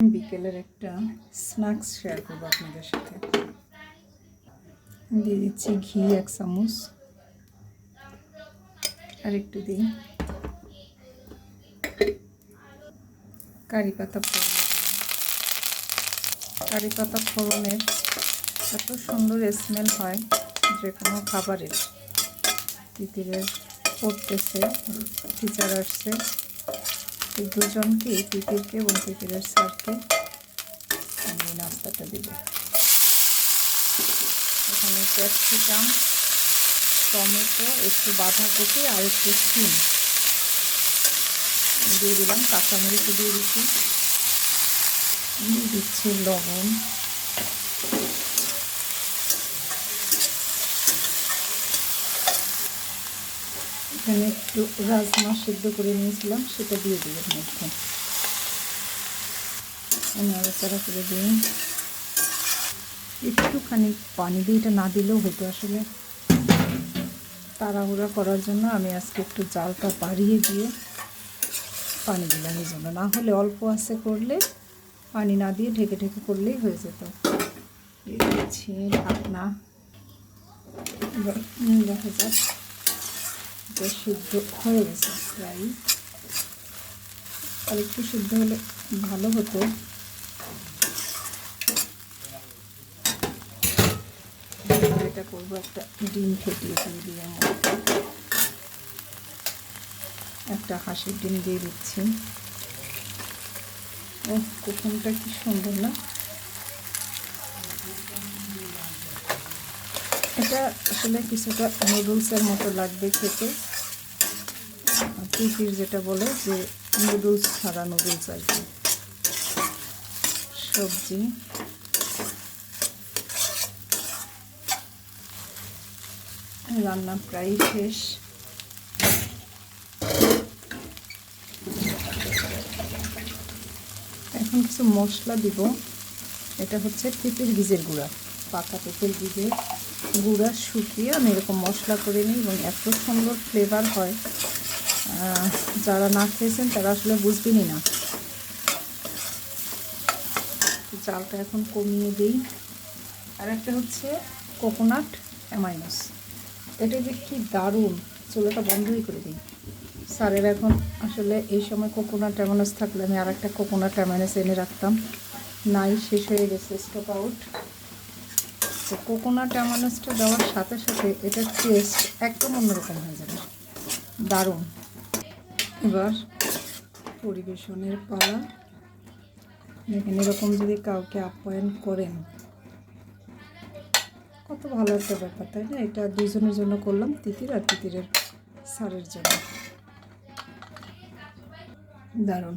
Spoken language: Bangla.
বিকেলের একটা স্ন্যাক্স শেয়ার করবো আপনাদের সাথে। দিয়ে দিচ্ছি ঘি 1 চামচ, আর একটু দিই কারি পাতা ফোড়ন। কারি পাতা ফোড়নের এত সুন্দর স্মেল হয় যে কোনো খাবারের। তিতিরের পড়তেছে, টিচার আসছে, এই দুজনকে, তিতিরকে এবং তিতিরের স্যারকে আমি নাস্তাটা দেব। এখানে ক্যাপসিকাম, টমেটো, একটু বাঁধাকপি আর একটু সিম দিয়ে দিলাম, কাঁচামরিচ দিয়ে দিচ্ছি, দিয়ে দিচ্ছি লবণ, এখানে একটু রাজমা সিদ্ধ করে নিয়েছিলাম, সেটা দিয়ে দিই এর মধ্যে। নাড়াচাড়া করে দিই, একটুখানি পানি দিয়ে, এটা না দিলেও হতো, আসলে তাড়াহুড়া করার জন্য আমি আজকে একটু জালটা বাড়িয়ে দিয়ে পানি দিলাম। এই জন্য, না হলে অল্প আঁচে করলে, পানি না দিয়ে ঢেকে ঢেকে করলেই হয়ে যেত। দিয়ে দিচ্ছি ঢাকনা, দেখা যাক যে সিদ্ধ হয়ে গেছে প্রায়, আর একটু সিদ্ধ হলে ভালো হতো। এটা করবো, একটা ডিম ফেটিয়ে দিয়ে একটা হাঁসের ডিম দিয়ে দিচ্ছি। ও কুসুমটা কি সুন্দর না! এটা আসলে কিছুটা নুডলসের মতো লাগবে খেতে। তিতির যেটা বলে যে নুডলস ছাড়া নুডলস আর কি। সবজি রান্না প্রায় শেষ। এখন কিছু মশলা দিব। এটা হচ্ছে তেঁতুল বীজের গুঁড়া, পাকা তেঁতুল বীজের গুঁড়া শুকিয়ে আমি এরকম মশলা করে নিই, এবং এত সুন্দর ফ্লেভার হয়, যারা না খেয়েছেন তারা আসলে বুঝবেনই না। জালটা এখন কমিয়ে দিই। আর একটা হচ্ছে কোকোনাট অ্যামাইনাস, এটা যে কি দারুণ! চুলাটা বন্ধই করে দিই। স্যারের এখন আসলে এই সময় কোকোনাট অ্যামাইনাস থাকলে আমি আর একটা কোকোনাট অ্যামাইনাস এনে রাখতাম, নাই, শেষ হয়ে গেছে, স্টক আউট। তো কোকোনাট অ্যামাইনাসটা দেওয়ার সাথে সাথে এটার টেস্ট একদম অন্যরকম হয়ে যাবে, দারুণ। এবার পরিবেশনের পালা। দেখেন, এরকম যদি কাউকে আপ্যায়ন করেন, কত ভালো একটা ব্যাপার, তাই না? এটা দুজনের জন্য করলাম, তিতির আর তিতিরের স্যারের জন্য, দারুণ।